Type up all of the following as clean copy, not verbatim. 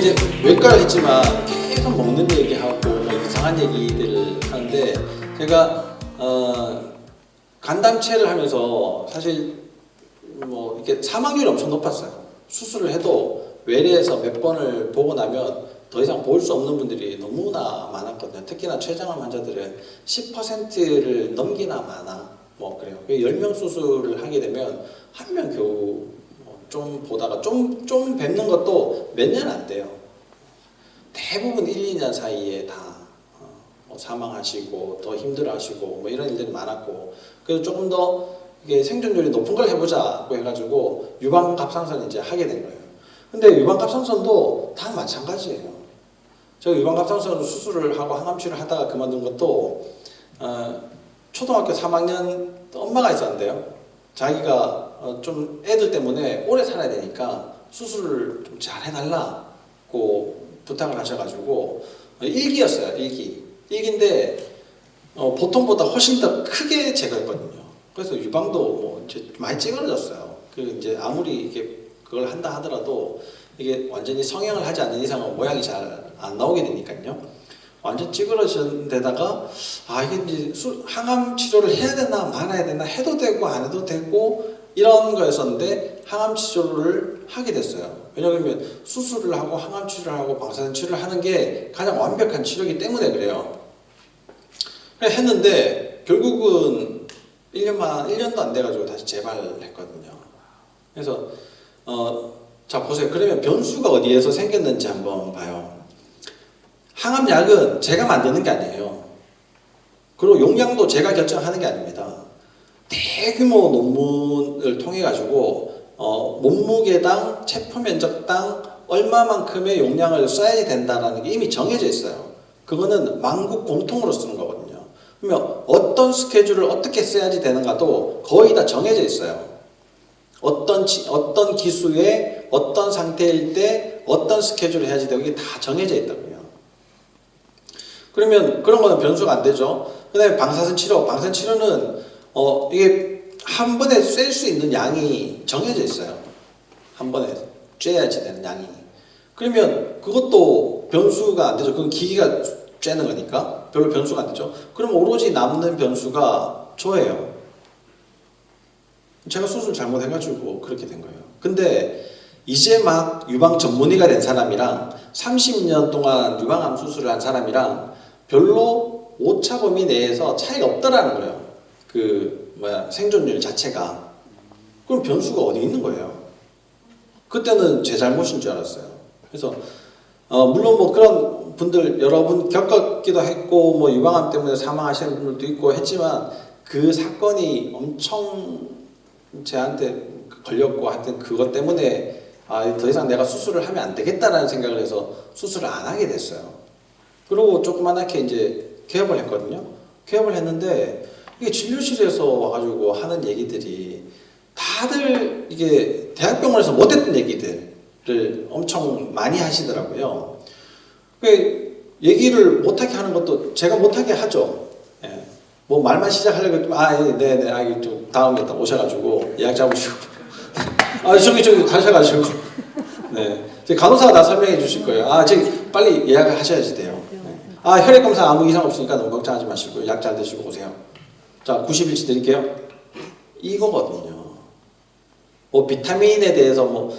이제 외과를 했지만 계속 먹는 얘기하고 뭐 이상한 얘기들을 하는데 제가 간담체를 하면서 사실 뭐 이렇게 사망률이 엄청 높았어요. 수술을 해도 외래에서 몇 번을 보고 나면 더 이상 볼 수 없는 분들이 너무나 많았거든요. 특히나 췌장암 환자들은 10%를 넘기나 마나 뭐 그래요. 10명 수술을 하게 되면 한 명 겨우 좀 보다가 좀 뵙는 것도 몇 년 안 돼요. 대부분 1, 2년 사이에 다 사망하시고 더 힘들어하시고 뭐 이런 일들이 많았고, 그래서 조금 더 이게 생존율이 높은 걸 해보자고 해가지고 유방갑상선을 이제 하게 된 거예요. 근데 유방갑상선도 다 마찬가지예요. 제가 유방갑상선 수술을 하고 항암치료를 하다가 그만둔 것도 초등학교 3학년 엄마가 있었는데요. 자기가 좀 애들 때문에 오래 살아야 되니까 수술을 좀 잘 해달라고 부탁을 하셔가지고 일기였어요. 일기인데 보통보다 훨씬 더 크게 제거했거든요. 그래서 유방도 뭐 이제 많이 찌그러졌어요. 그 이제 아무리 이게 그걸 한다 하더라도 이게 완전히 성형을 하지 않는 이상은 모양이 잘 안 나오게 되니까요. 완전 찌그러진 데다가 이게 이제 항암 치료를 해야 되나 말아야 되나, 해도 되고 안 해도 되고 이런 거였었는데 항암 치료를 하게 됐어요. 왜냐하면 수술을 하고 항암 치료를 하고 방사선 치료를 하는 게 가장 완벽한 치료이기 때문에 그래요. 그래 했는데 결국은 1년도 안 돼가지고 다시 재발했거든요. 그래서 자 보세요. 그러면 변수가 어디에서 생겼는지 한번 봐요. 항암약은 제가 만드는 게 아니에요. 그리고 용량도 제가 결정하는 게 아닙니다. 대규모 논문을 통해 가지고 몸무게당 체포 면적당 얼마만큼의 용량을 써야지 된다는 게 이미 정해져 있어요. 그거는 만국 공통으로 쓰는 거거든요. 그러면 어떤 스케줄을 어떻게 써야지 되는가도 거의 다 정해져 있어요. 어떤 기수에 어떤 상태일 때 어떤 스케줄을 해야지 되고 이게 다 정해져 있다고요. 그러면 그런 거는 변수가 안 되죠. 그 다음에 방사선 치료는 이게 한 번에 쐴 수 있는 양이 정해져 있어요. 한 번에 쬐야지 되는 양이. 그러면 그것도 변수가 안 되죠. 그건 기기가 쬐는 거니까 별로 변수가 안 되죠. 그럼 오로지 남는 변수가 저예요. 제가 수술 잘못해가지고 그렇게 된 거예요. 근데 이제 막 유방 전문의가 된 사람이랑 30년 동안 유방암 수술을 한 사람이랑 별로 오차 범위 내에서 차이가 없더라는 거예요. 생존율 자체가. 그럼 변수가 어디 있는 거예요? 그때는 제 잘못인 줄 알았어요. 그래서 물론 뭐 그런 분들 여러분 겪었기도 했고 뭐 유방암 때문에 사망하시는 분들도 있고 했지만 그 사건이 엄청 제한테 걸렸고 하여튼 그것 때문에 더 이상 내가 수술을 하면 안 되겠다라는 생각을 해서 수술을 안 하게 됐어요. 그리고 조그만하게 이제 개업을 했거든요. 개업을 했는데 이게 진료실에서 와가지고 하는 얘기들이 다들 이게 대학병원에서 못했던 얘기들을 엄청 많이 하시더라고요. 얘기를 못하게 하는 것도 제가 못하게 하죠. 예. 뭐 말만 시작하려고 했더니 네네 좀 다음에 딱 오셔가지고 예약 잡으시고 저기 가셔가지고 네 간호사가 다 설명해 주실 거예요. 저기 빨리 예약을 하셔야지 돼요. 혈액 검사 아무 이상 없으니까 너무 걱정하지 마시고 약 잘 드시고 오세요. 자 90일치 드릴게요. 이거거든요. 뭐 비타민에 대해서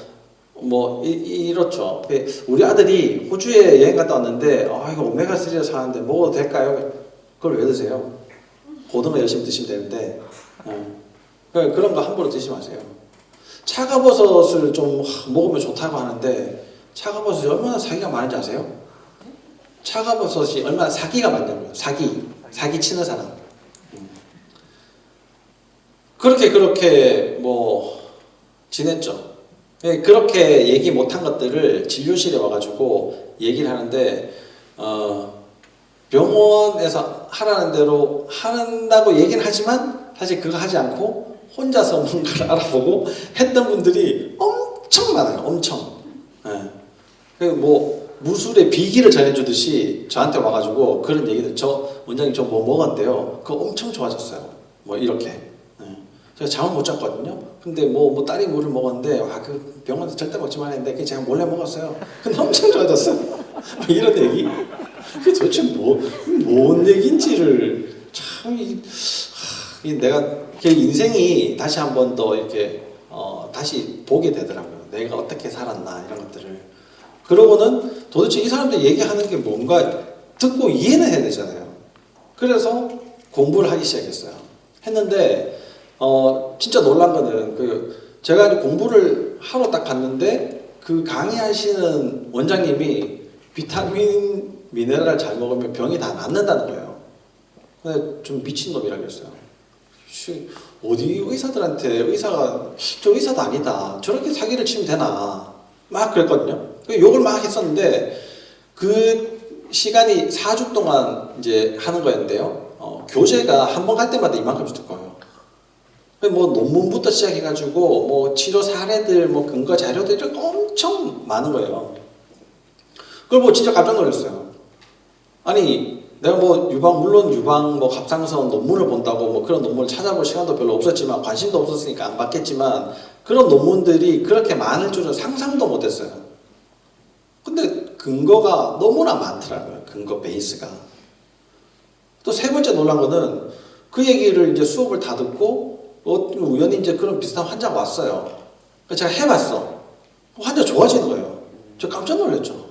이렇죠. 우리 아들이 호주에 여행 갔다 왔는데 이거 오메가3를 사는데 먹어도 될까요? 그걸 왜 드세요? 고등어 열심히 드시면 되는데 그런 거 함부로 드시지 마세요. 차가버섯을 좀 먹으면 좋다고 하는데 차가버섯이 얼마나 사기가 많은지 아세요? 차가버섯이 얼마나 사기가 많냐고요. 사기 치는 사람. 그렇게 뭐 지냈죠. 그렇게 얘기 못한 것들을 진료실에 와가지고 얘기를 하는데 병원에서 하라는 대로 한다고 얘기는 하지만 사실 그거 하지 않고 혼자서 뭔가를 알아보고 했던 분들이 엄청 많아요. 엄청. 무술의 비기를 전해주듯이 저한테 와가지고 그런 얘기들, 원장님 저 뭐 먹었는데요. 그거 엄청 좋아졌어요. 뭐 이렇게. 제가 잠을 못 잤거든요. 근데 뭐 딸이 물을 먹었는데 그 병원에서 절대 먹지 말랬는데 그 제가 몰래 먹었어요. 근데 엄청 좋아졌어요. 이런 얘기? 그게 도대체 뭔 얘기인지를 참 내가 인생이 다시 한 번 더 이렇게 다시 보게 되더라고요. 내가 어떻게 살았나 이런 것들을. 그러고는 도대체 이 사람들 얘기하는 게 뭔가 듣고 이해는 해야 되잖아요. 그래서 공부를 하기 시작했어요. 했는데 진짜 놀란 거는 제가 이제 공부를 하러 딱 갔는데 그 강의하시는 원장님이 비타민 미네랄 잘 먹으면 병이 다 낫는다는 거예요. 근데 좀 미친놈이라 그랬어요. 어디 의사들한테 의사가 저 의사도 아니다. 저렇게 사기를 치면 되나. 막 그랬거든요. 욕을 막 했었는데 그 시간이 4주 동안 이제 하는 거였는데요. 교재가 한 번 갈 때마다 이만큼씩 들 거예요. 뭐 논문부터 시작해가지고 뭐 치료 사례들 뭐 근거 자료들이 엄청 많은 거예요. 그걸 뭐 진짜 깜짝 놀랐어요. 아니 내가 물론 유방 갑상선 논문을 본다고 뭐 그런 논문을 찾아볼 시간도 별로 없었지만 관심도 없었으니까 안 봤겠지만 그런 논문들이 그렇게 많을 줄은 상상도 못했어요. 근데 근거가 너무나 많더라고요. 근거 베이스가. 또 세 번째 놀란 거는 그 얘기를 이제 수업을 다 듣고 우연히 이제 그런 비슷한 환자가 왔어요. 제가 해봤어. 환자 좋아지는 거예요. 저 깜짝 놀랐죠.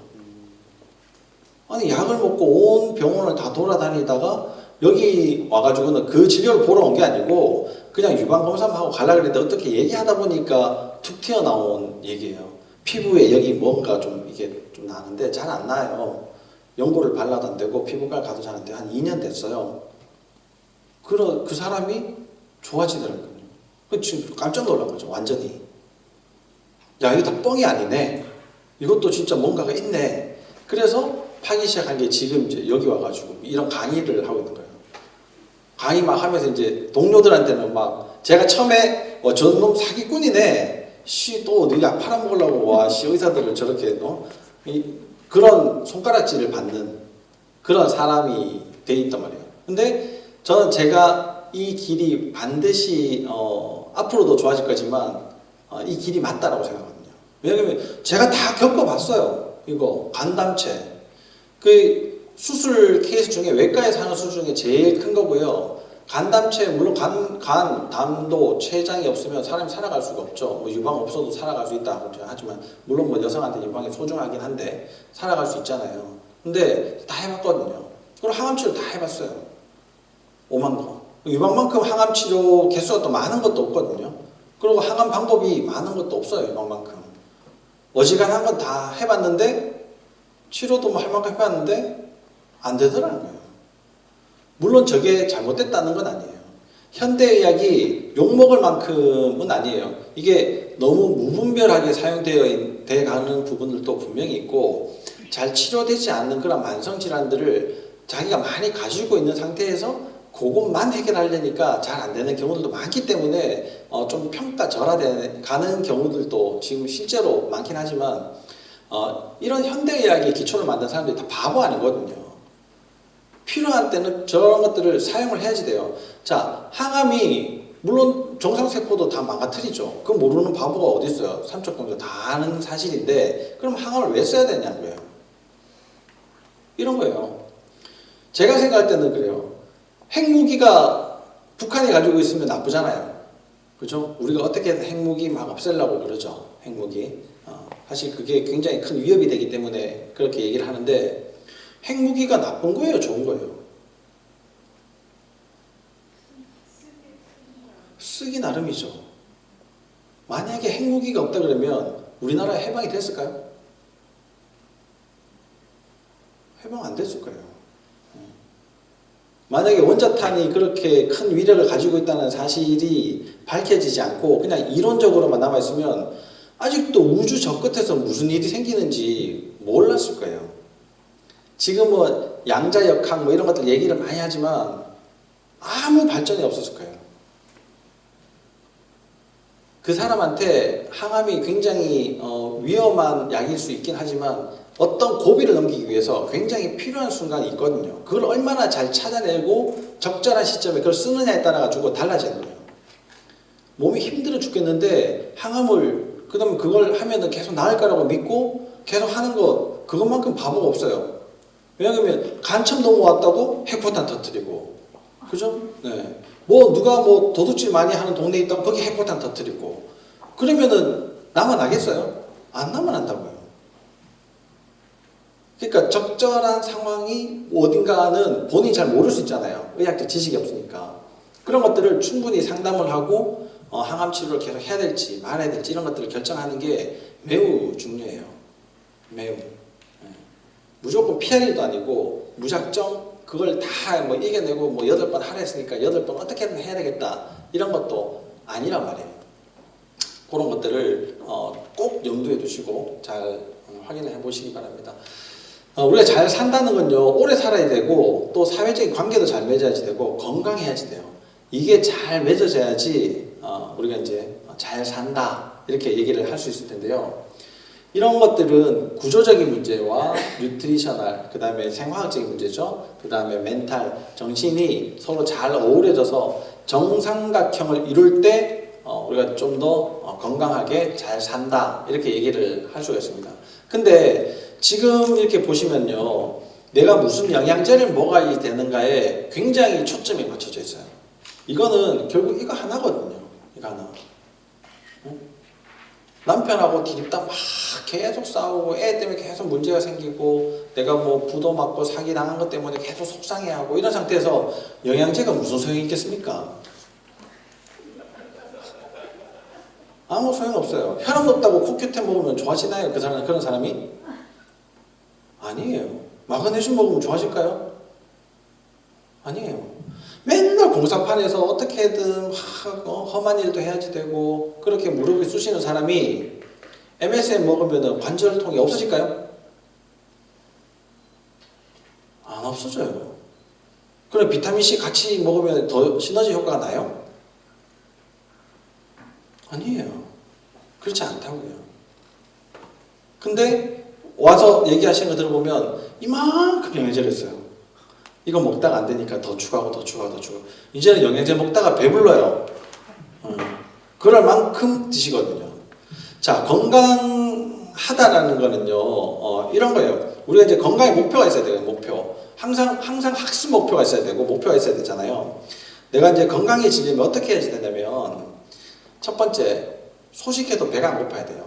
아니 약을 먹고 온 병원을 다 돌아다니다가 여기 와가지고는 그 진료를 보러 온 게 아니고 그냥 유방검사만 하고 가려고 그랬는데 어떻게 얘기하다 보니까 툭 튀어나온 얘기예요. 피부에 여기 뭔가 좀 이게 좀 나는데 잘 안 나요. 연고를 발라도 안 되고 피부과 가도 잘 안 돼요. 한 2년 됐어요. 그 사람이 좋아지더라고요. 지금 깜짝 놀란 거죠. 완전히. 야 이거 다 뻥이 아니네. 이것도 진짜 뭔가가 있네. 그래서 파기 시작한 게 지금 이제 여기 와가지고 이런 강의를 하고 있는 거예요. 강의 막 하면서 이제 동료들한테는 막 제가 처음에 저놈 사기꾼이네. 또 어디 약 팔아먹으려고 와 의사들을 저렇게 그런 손가락질을 받는 그런 사람이 돼 있단 말이에요. 근데 저는 제가 이 길이 반드시 앞으로도 좋아질 거지만 이 길이 맞다라고 생각하거든요. 왜냐하면 제가 다 겪어봤어요. 이거 간담체. 그 수술 케이스 중에 외과에서 하는 수술 중에 제일 큰 거고요. 간담체 물론 담도 췌장이 없으면 사람이 살아갈 수가 없죠. 유방 없어도 살아갈 수 있다 하지만 물론 여성한테 유방이 소중하긴 한데 살아갈 수 있잖아요. 근데 다 해봤거든요. 그리고 항암 치료 다 해봤어요. 5만 거. 유방만큼 항암 치료 개수가 또 많은 것도 없거든요. 그리고 항암 방법이 많은 것도 없어요. 유방만큼. 어지간한 건 다 해봤는데 치료도 할 만큼 해봤는데 안 되더라고요. 물론 저게 잘못됐다는 건 아니에요. 현대의학이 욕먹을 만큼은 아니에요. 이게 너무 무분별하게 사용되어 가는 부분들도 분명히 있고 잘 치료되지 않는 그런 만성질환들을 자기가 많이 가지고 있는 상태에서 그것만 해결하려니까 잘 안 되는 경우들도 많기 때문에 좀 평가절하되는 가는 경우들도 지금 실제로 많긴 하지만 이런 현대의학의 기초를 만든 사람들이 다 바보 아니거든요. 필요한 때는 저런 것들을 사용을 해야지 돼요. 자, 항암이 물론 정상세포도 다 망가뜨리죠. 그거 모르는 바보가 어디 있어요. 삼척동조 다 아는 사실인데 그럼 항암을 왜 써야 되냐고요. 이런 거예요. 제가 생각할 때는 그래요. 핵무기가 북한이 가지고 있으면 나쁘잖아요. 그죠? 우리가 어떻게 핵무기 막 없애려고 그러죠. 핵무기. 사실 그게 굉장히 큰 위협이 되기 때문에 그렇게 얘기를 하는데 핵무기가 나쁜 거예요? 좋은 거예요? 쓰기 나름이죠. 만약에 핵무기가 없다 그러면 우리나라에 해방이 됐을까요? 해방 안 됐을 거예요. 만약에 원자탄이 그렇게 큰 위력을 가지고 있다는 사실이 밝혀지지 않고 그냥 이론적으로만 남아있으면 아직도 우주 저 끝에서 무슨 일이 생기는지 몰랐을 거예요. 지금 양자역학 이런 것들 얘기를 많이 하지만 아무 발전이 없었을 거예요. 그 사람한테 항암이 굉장히 위험한 약일 수 있긴 하지만 어떤 고비를 넘기기 위해서 굉장히 필요한 순간이 있거든요. 그걸 얼마나 잘 찾아내고 적절한 시점에 그걸 쓰느냐에 따라 가지고 달라지는 거예요. 몸이 힘들어 죽겠는데 항암을 그다음 그걸 하면은 계속 나을 거라고 믿고 계속 하는 거 그것만큼 바보가 없어요. 왜냐하면 간첩 넘어왔다고 핵폭탄 터뜨리고, 그죠? 네. 뭐 누가 뭐 도둑질 많이 하는 동네 있다고 거기 핵폭탄 터뜨리고, 그러면은 남아나겠어요? 안 남아난다고요. 그러니까 적절한 상황이 어딘가는 본인이 잘 모를 수 있잖아요. 의학적 지식이 없으니까. 그런 것들을 충분히 상담을 하고 항암 치료를 계속 해야 될지 말아야 될지 이런 것들을 결정하는 게 매우 중요해요. 매우. 무조건 피할 일도 아니고 무작정 그걸 다 뭐 이겨내고 뭐 8번 하라 했으니까 8번 어떻게든 해야 되겠다 이런 것도 아니란 말이에요. 그런 것들을 꼭 염두에 두시고 잘 확인을 해보시기 바랍니다. 우리가 잘 산다는 건요, 오래 살아야 되고 또 사회적인 관계도 잘 맺어야지 되고 건강해야지 돼요. 이게 잘 맺어져야지 우리가 이제 잘 산다 이렇게 얘기를 할 수 있을 텐데요. 이런 것들은 구조적인 문제와 뉴트리셔널, 그 다음에 생화학적인 문제죠. 그 다음에 멘탈, 정신이 서로 잘 어우러져서 정삼각형을 이룰 때 우리가 좀 더 건강하게 잘 산다 이렇게 얘기를 할 수가 있습니다. 근데 지금 이렇게 보시면요, 내가 무슨 영양제를 먹어야 되는가에 굉장히 초점이 맞춰져 있어요. 이거는 결국 이거 하나거든요. 이거 하나. 남편하고 디립다 막 계속 싸우고 애 때문에 계속 문제가 생기고 내가 뭐 부도 맞고 사기 당한 것 때문에 계속 속상해하고 이런 상태에서 영양제가 무슨 소용이 있겠습니까? 아무 소용없어요. 혈압 높다고 코큐텐 먹으면 좋아지나요? 그런 사람이? 아니에요. 마그네슘 먹으면 좋아질까요? 아니에요. 맨날 공사판에서 어떻게든 험한 일도 해야지 되고 그렇게 무릎을 쑤시는 사람이 MSM 먹으면 관절통이 없어질까요? 안 없어져요. 그럼 비타민C 같이 먹으면 더 시너지 효과가 나요? 아니에요. 그렇지 않다고요. 근데 와서 얘기하시는 거 들어보면 이만큼 영양제를 했어요. 이거 먹다가 안 되니까 더 추가하고 더 추가하고 더 추가하고 이제는 영양제 먹다가 배불러요. 그럴 만큼 드시거든요. 자, 건강하다라는 거는요, 이런 거예요. 우리가 이제 건강의 목표가 있어야 돼요. 목표. 항상 학습 목표가 있어야 되고 목표가 있어야 되잖아요. 내가 이제 건강해지려면 어떻게 해야지 되냐면 첫 번째, 소식해도 배가 안 고파야 돼요.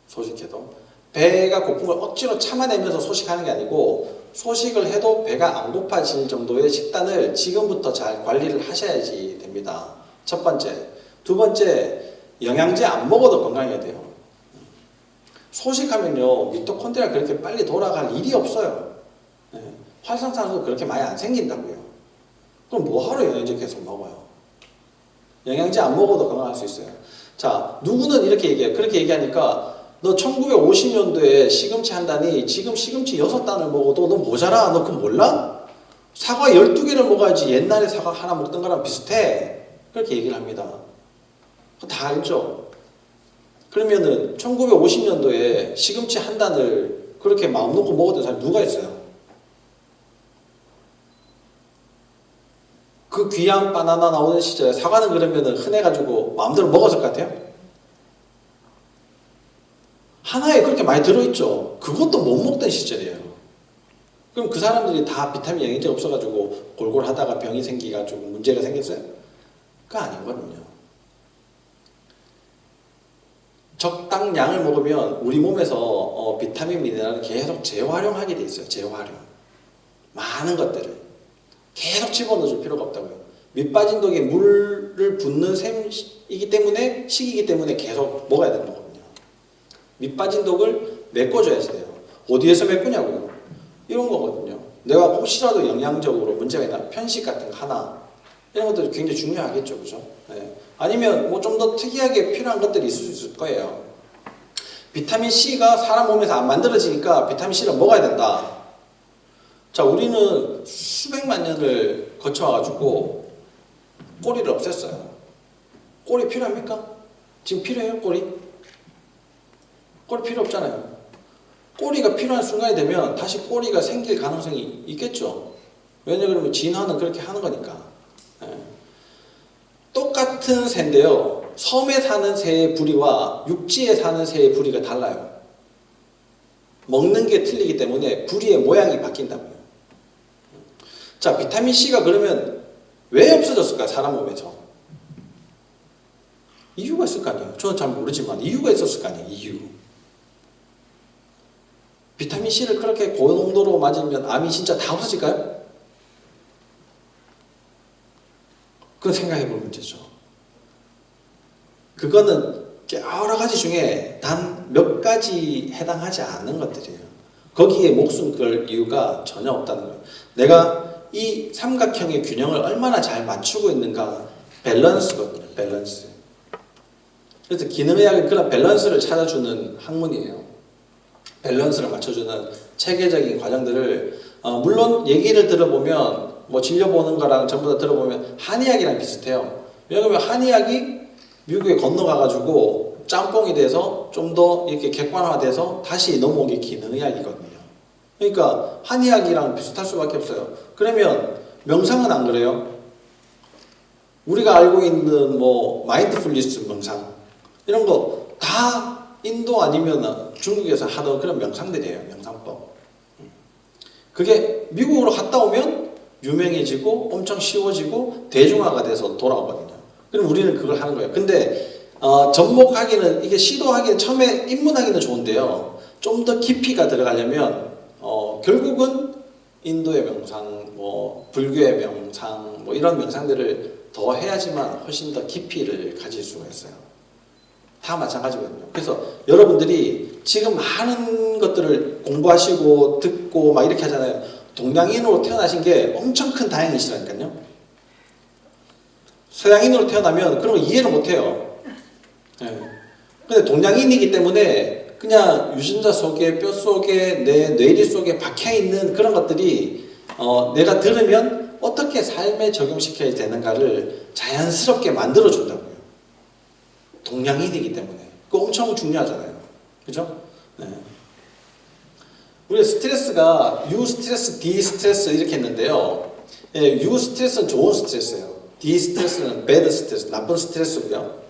소식해도. 배가 고픈 걸 억지로 참아내면서 소식하는 게 아니고 소식을 해도 배가 안 고파질 정도의 식단을 지금부터 잘 관리를 하셔야지 됩니다. 첫 번째. 두 번째, 영양제 안 먹어도 건강해야 돼요. 소식하면요, 미토콘드리아 그렇게 빨리 돌아갈 일이 없어요. 활성산소 그렇게 많이 안 생긴다고요. 그럼 뭐하러 영양제 계속 먹어요? 영양제 안 먹어도 건강할 수 있어요. 자, 누구는 이렇게 얘기해요. 그렇게 얘기하니까 너 1950년도에 시금치 한 단이 지금 시금치 6단을 먹어도 너 모자라. 너 그거 몰라? 사과 12개를 먹어야지 옛날에 사과 하나 먹던 거랑 비슷해. 그렇게 얘기를 합니다. 다 알죠? 그러면은 1950년도에 시금치 한 단을 그렇게 마음 놓고 먹었던 사람이 누가 있어요? 그 귀한 바나나 나오는 시절에 사과는 그러면은 흔해가지고 마음대로 먹었을 것 같아요? 하나에 그렇게 많이 들어있죠. 그것도 못 먹던 시절이에요. 그럼 그 사람들이 다 비타민 영양제가 없어가지고 골골 하다가 병이 생기가지고 문제가 생겼어요? 그거 아니거든요. 적당량을 먹으면 우리 몸에서 비타민, 미네랄을 계속 재활용하게 돼 있어요. 재활용. 많은 것들을. 계속 집어넣어줄 필요가 없다고요. 밑빠진 독에 물을 붓는 셈이기 때문에, 식이기 때문에 계속 먹어야 되는 거거든요. 밑빠진 독을 메꿔줘야지 돼요. 어디에서 메꾸냐고요? 이런 거거든요. 내가 혹시라도 영양적으로 문제가 있나, 편식 같은 거 하나, 이런 것도 굉장히 중요하겠죠. 그죠? 네. 아니면 뭐 좀 더 특이하게 필요한 것들이 있을 수 있을 거예요. 비타민C가 사람 몸에서 안 만들어지니까 비타민C를 먹어야 된다. 자, 우리는 수백만 년을 거쳐와가지고 꼬리를 없앴어요. 꼬리 필요합니까? 지금 필요해요, 꼬리? 꼬리 필요 없잖아요. 꼬리가 필요한 순간이 되면 다시 꼬리가 생길 가능성이 있겠죠. 왜냐하면 진화는 그렇게 하는 거니까. 네. 똑같은 새인데요. 섬에 사는 새의 부리와 육지에 사는 새의 부리가 달라요. 먹는 게 틀리기 때문에 부리의 모양이 바뀐다고요. 자, 비타민C가 그러면 왜 없어졌을까요? 사람 몸에서. 이유가 있을 거 아니에요. 저는 잘 모르지만 이유가 있었을 거 아니에요. 이유. 비타민C를 그렇게 고농도로 맞으면 암이 진짜 다 없어질까요? 그건 생각해 볼 문제죠. 그거는 여러 가지 중에 단 몇 가지 해당하지 않는 것들이에요. 거기에 목숨 걸 이유가 전혀 없다는 거예요. 내가 이 삼각형의 균형을 얼마나 잘 맞추고 있는가, 밸런스거든요. 밸런스. 그래서 기능의학은 그런 밸런스를 찾아주는 학문이에요. 밸런스를 맞춰주는 체계적인 과정들을 물론 얘기를 들어보면 뭐 진료 보는 거랑 전부 다 들어보면 한의학이랑 비슷해요. 왜냐하면 한의학이 미국에 건너가가지고 짬뽕이 돼서 좀 더 이렇게 객관화돼서 다시 넘어온 게 기능의학이거든요. 그러니까 한의학이랑 비슷할 수밖에 없어요. 그러면 명상은 안 그래요? 우리가 알고 있는 뭐 마인드풀니스 명상 이런 거 다 인도 아니면 중국에서 하던 그런 명상들이에요. 명상법. 그게 미국으로 갔다 오면 유명해지고 엄청 쉬워지고 대중화가 돼서 돌아오거든요. 그럼 우리는 그걸 하는 거예요. 근데 접목하기는 이게 시도하기는 처음에 입문하기는 좋은데요. 좀 더 깊이가 들어가려면 결국은 인도의 명상, 뭐 불교의 명상, 뭐 이런 명상들을 더 해야지만 훨씬 더 깊이를 가질 수가 있어요. 다 마찬가지거든요. 그래서 여러분들이 지금 많은 것들을 공부하시고 듣고 막 이렇게 하잖아요. 동양인으로 태어나신 게 엄청 큰 다행이시라니까요. 서양인으로 태어나면 그런 거 이해를 못해요. 네. 근데 동양인이기 때문에 그냥 유전자 속에 뼈 속에 내 뇌리 속에 박혀있는 그런 것들이 내가 들으면 어떻게 삶에 적용시켜야 되는가를 자연스럽게 만들어준다고요. 동양인이기 때문에. 그거 엄청 중요하잖아요. 그죠? 네. 우리 스트레스가 유스트레스, 디스트레스 이렇게 했는데요. 예, 유스트레스는 좋은 스트레스예요. 디스트레스는 배드 스트레스, 나쁜 스트레스고요.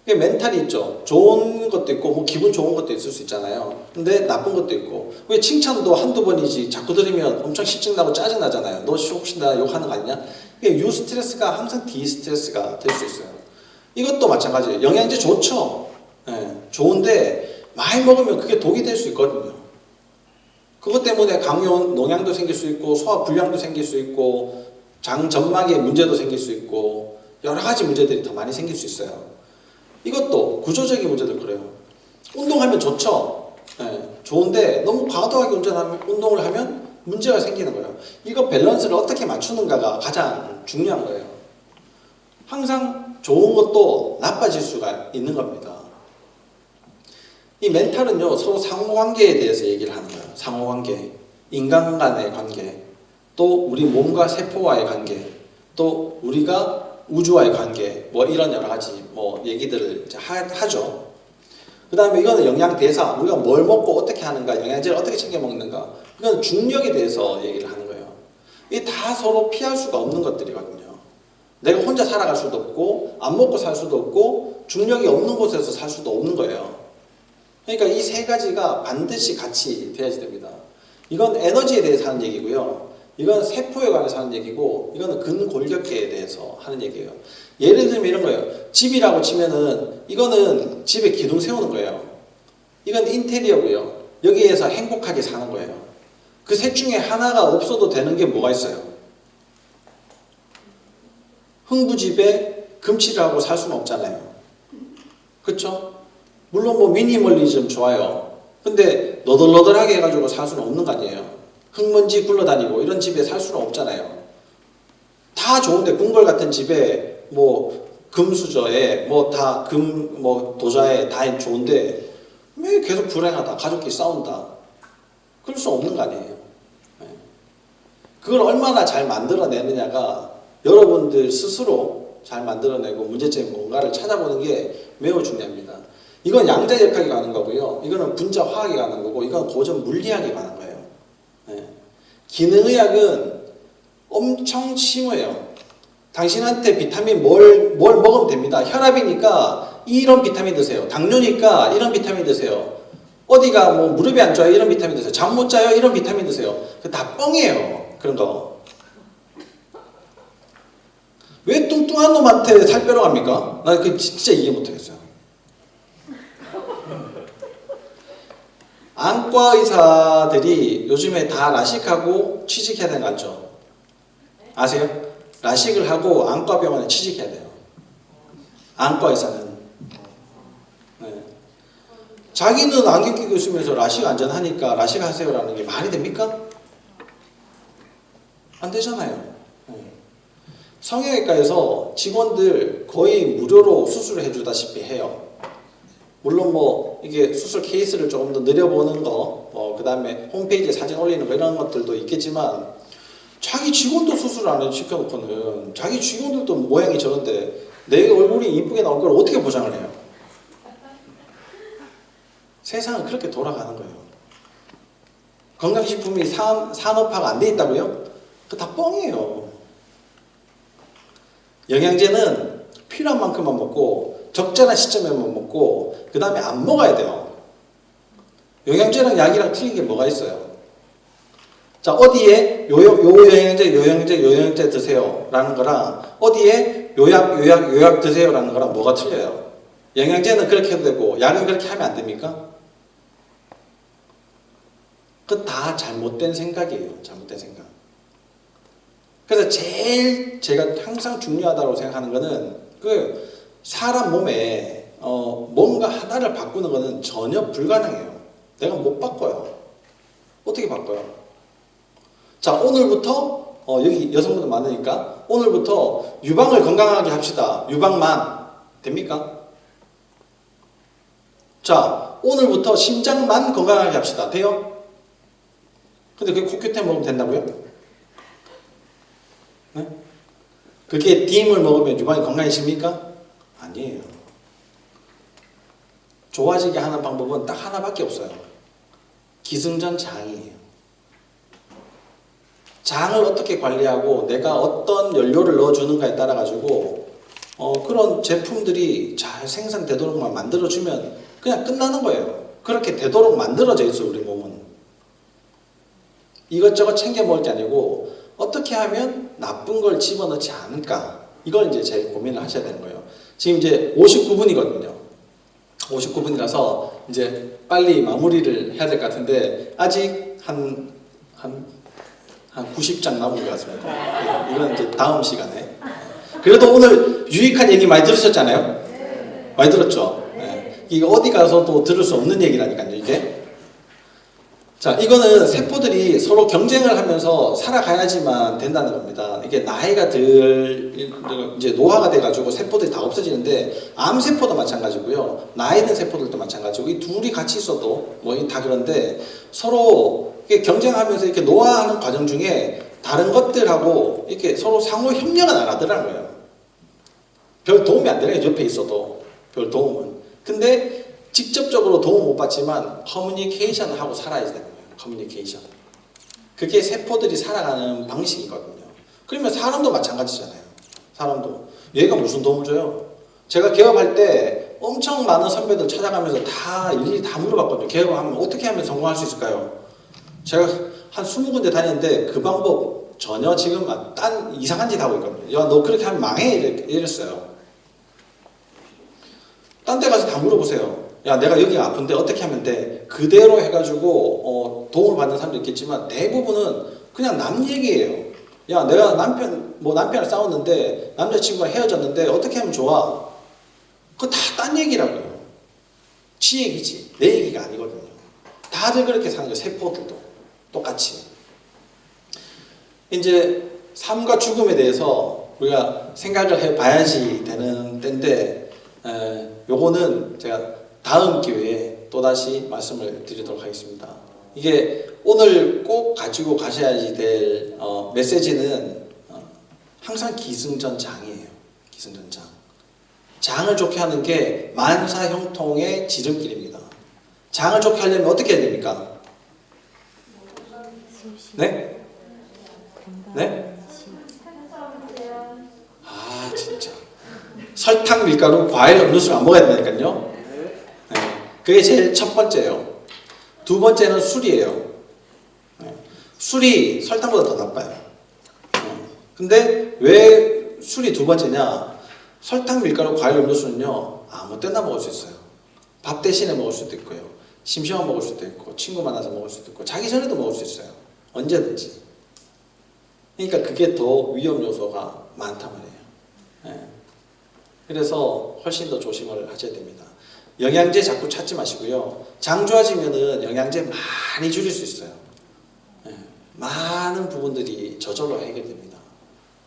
그게 멘탈이 있죠. 좋은 것도 있고 뭐 기분 좋은 것도 있을 수 있잖아요. 근데 나쁜 것도 있고. 왜 칭찬도 한두 번이지 자꾸 들으면 엄청 실증나고 짜증나잖아요. 너 혹시 나 욕하는 거 아니냐? 이게 유스트레스가 항상 디스트레스가 될 수 있어요. 이것도 마찬가지예요. 영양제 좋죠. 네, 좋은데 많이 먹으면 그게 독이 될 수 있거든요. 그것 때문에 강요, 농양도 생길 수 있고 소화 불량도 생길 수 있고 장 점막에 문제도 생길 수 있고 여러 가지 문제들이 더 많이 생길 수 있어요. 이것도 구조적인 문제도 그래요. 운동하면 좋죠. 네, 좋은데 너무 과도하게 운동을 하면 문제가 생기는 거예요. 이거 밸런스를 어떻게 맞추는가가 가장 중요한 거예요. 항상 좋은 것도 나빠질 수가 있는 겁니다. 이 멘탈은요, 서로 상호관계에 대해서 얘기를 하는 거예요. 상호관계. 인간 간의 관계. 또 우리 몸과 세포와의 관계. 또 우리가 우주와의 관계, 뭐 이런 여러 가지 뭐 얘기들을 이제 하죠. 그 다음에 이거는 영양대사, 우리가 뭘 먹고 어떻게 하는가, 영양제를 어떻게 챙겨 먹는가, 이건 중력에 대해서 얘기를 하는 거예요. 이게 다 서로 피할 수가 없는 것들이거든요. 내가 혼자 살아갈 수도 없고, 안 먹고 살 수도 없고, 중력이 없는 곳에서 살 수도 없는 거예요. 그러니까 이 세 가지가 반드시 같이 돼야지 됩니다. 이건 에너지에 대해서 하는 얘기고요. 이건 세포에 관해서 하는 얘기고, 이거는 근골격계에 대해서 하는 얘기예요. 예를 들면 이런 거예요. 집이라고 치면은, 이거는 집에 기둥 세우는 거예요. 이건 인테리어고요. 여기에서 행복하게 사는 거예요. 그 셋 중에 하나가 없어도 되는 게 뭐가 있어요? 흥부집에 금치를 하고 살 수는 없잖아요. 그쵸? 물론 뭐 미니멀리즘 좋아요. 근데 너덜너덜하게 해가지고 살 수는 없는 거 아니에요. 흙먼지 굴러다니고 이런 집에 살 수는 없잖아요. 다 좋은데 궁궐 같은 집에 뭐 금수저에 뭐 다 금 뭐 도자에 다 좋은데 왜 계속 불행하다, 가족끼리 싸운다, 그럴 수 없는 거 아니에요. 그걸 얼마나 잘 만들어내느냐가 여러분들 스스로 잘 만들어내고 문제점이 뭔가를 찾아보는 게 매우 중요합니다. 이건 양자역학에 가는 거고요. 이거는 분자 화학에 가는 거고, 이건 고전 물리학에 가는 거예요. 기능의학은 엄청 심해요. 당신한테 비타민 뭘 먹으면 됩니다. 혈압이니까 이런 비타민 드세요. 당뇨니까 이런 비타민 드세요. 어디가 뭐 무릎이 안 좋아요. 이런 비타민 드세요. 잠 못 자요. 이런 비타민 드세요. 그 다 뻥이에요. 그런 거. 왜 뚱뚱한 놈한테 살 빼러 갑니까? 나 그 진짜 이해 못하겠어요. 안과 의사들이 요즘에 다 라식하고 취직해야 되는 거 알죠? 아세요? 라식을 하고 안과병원에 취직해야 돼요. 안과 의사는. 네. 자기는 안경 끼고 있으면서 라식 안전하니까 라식 하세요라는 게 말이 됩니까? 안 되잖아요. 네. 성형외과에서 직원들 거의 무료로 수술을 해주다시피 해요. 물론 뭐 이게 수술 케이스를 조금 더 늘려보는 거, 그 다음에 홈페이지에 사진 올리는 거 이런 것들도 있겠지만 자기 직원도 수술 안 시켜놓고는 자기 직원들도 모양이 저런데 내 얼굴이 이쁘게 나올 걸 어떻게 보장을 해요? 세상은 그렇게 돌아가는 거예요. 건강식품이 산업화가 안 돼 있다고요? 그거 다 뻥이에요. 영양제는 필요한 만큼만 먹고 적절한 시점에만 먹고 그 다음에 안 먹어야 돼요. 영양제랑 약이랑 틀린 게 뭐가 있어요? 자, 어디에 요 영양제 드세요 라는 거랑 어디에 요약 드세요 라는 거랑 뭐가 틀려요? 영양제는 그렇게 해도 되고 약은 그렇게 하면 안 됩니까? 그건 다 잘못된 생각이에요. 잘못된 생각. 그래서 제일 제가 항상 중요하다고 생각하는 거는 그 사람 몸에 뭔가 하나를 바꾸는 거는 전혀 불가능해요. 내가 못 바꿔요. 어떻게 바꿔요? 자, 오늘부터 여기 여성분들 많으니까 오늘부터 유방을 건강하게 합시다. 유방만 됩니까? 자, 오늘부터 심장만 건강하게 합시다. 돼요? 근데 그게 코큐텐 먹으면 된다고요? 네? 그게 DM을 먹으면 유방이 건강해집니까? 아니에요. 좋아지게 하는 방법은 딱 하나밖에 없어요. 기승전 장이에요. 장을 어떻게 관리하고 내가 어떤 연료를 넣어주는가에 따라 가지고 그런 제품들이 잘 생산되도록만 만들어주면 그냥 끝나는 거예요. 그렇게 되도록 만들어져 있어요. 우리 몸은. 이것저것 챙겨 먹을 게 아니고 어떻게 하면 나쁜 걸 집어넣지 않을까, 이걸 이제 제일 고민을 하셔야 되는 거예요. 지금 이제 59분이거든요. 59분이라서 이제 빨리 마무리를 해야 될 것 같은데 아직 한 90장 남은 것 같습니다. 네, 이건 이제 다음 시간에. 그래도 오늘 유익한 얘기 많이 들으셨잖아요? 많이 들었죠? 네. 이게 어디 가서도 들을 수 없는 얘기라니까요, 이게. 자, 이거는 세포들이 서로 경쟁을 하면서 살아가야지만 된다는 겁니다. 이게 나이가 이제 노화가 돼가지고 세포들이 다 없어지는데 암세포도 마찬가지고요. 나이 든 세포들도 마찬가지고 이 둘이 같이 있어도 뭐 다 그런데 서로 이렇게 경쟁하면서 이렇게 노화하는 과정 중에 다른 것들하고 이렇게 서로 상호 협력은 안 하더라는 거예요. 별 도움이 안 되네요. 옆에 있어도 별 도움은. 근데 직접적으로 도움 못 받지만 커뮤니케이션을 하고 살아야 되는 거예요. 커뮤니케이션. 그게 세포들이 살아가는 방식이거든요. 그러면 사람도 마찬가지잖아요. 사람도. 얘가 무슨 도움을 줘요? 제가 개업할 때 엄청 많은 선배들 찾아가면서 다 일일이 다 물어봤거든요. 개업하면 어떻게 하면 성공할 수 있을까요? 제가 한 20군데 다녔는데 그 방법 전혀 지금 딴 이상한 짓 하고 있거든요. 야, 너 그렇게 하면 망해 이랬어요. 딴 데 가서 다 물어보세요. 야, 내가 여기가 아픈데 어떻게 하면 돼? 그대로 해가지고 도움을 받는 사람도 있겠지만 대부분은 그냥 남 얘기예요. 야, 내가 남편을 싸웠는데 남자친구가 헤어졌는데 어떻게 하면 좋아? 그거 다 딴 얘기라고요. 지 얘기지 내 얘기가 아니거든요. 다들 그렇게 사는 거예요. 세포들도 똑같이. 이제 삶과 죽음에 대해서 우리가 생각을 해봐야지 되는 때인데 요거는 제가 다음 기회에 또다시 말씀을 드리도록 하겠습니다. 이게 오늘 꼭 가지고 가셔야지 될 메시지는 항상 기승전장이에요. 기승전장. 장을 좋게 하는 게 만사형통의 지름길입니다. 장을 좋게 하려면 어떻게 해야 됩니까? 네? 네? 설탕, 밀가루, 과일, 음료수를 안 먹어야 된다니까요. 네. 그게 제일 첫 번째예요. 두 번째는 술이에요. 네. 술이 설탕보다 더 나빠요. 근데 왜 술이 두 번째냐? 설탕, 밀가루, 과일, 음료수는요 아무 때나 먹을 수 있어요. 밥 대신에 먹을 수도 있고요, 심심하면 먹을 수도 있고, 친구 만나서 먹을 수도 있고, 자기 전에도 먹을 수 있어요. 언제든지. 그러니까 그게 더 위험 요소가 많단 말이에요. 네. 그래서 훨씬 더 조심을 하셔야 됩니다. 영양제 자꾸 찾지 마시고요. 장 좋아지면은 영양제 많이 줄일 수 있어요. 네. 많은 부분들이 저절로 해결됩니다.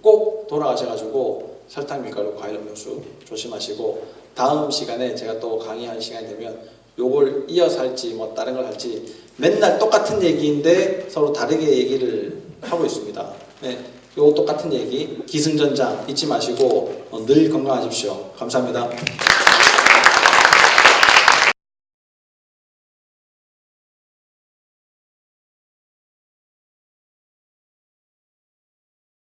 꼭 돌아가셔가지고 설탕, 밀가루, 과일, 음료수 조심하시고, 다음 시간에 제가 또 강의할 시간이 되면 요걸 이어서 할지 뭐 다른 걸 할지, 맨날 똑같은 얘기인데 서로 다르게 얘기를 하고 있습니다. 네, 요 똑같은 얘기 기승전장 잊지 마시고 늘 건강하십시오. 감사합니다.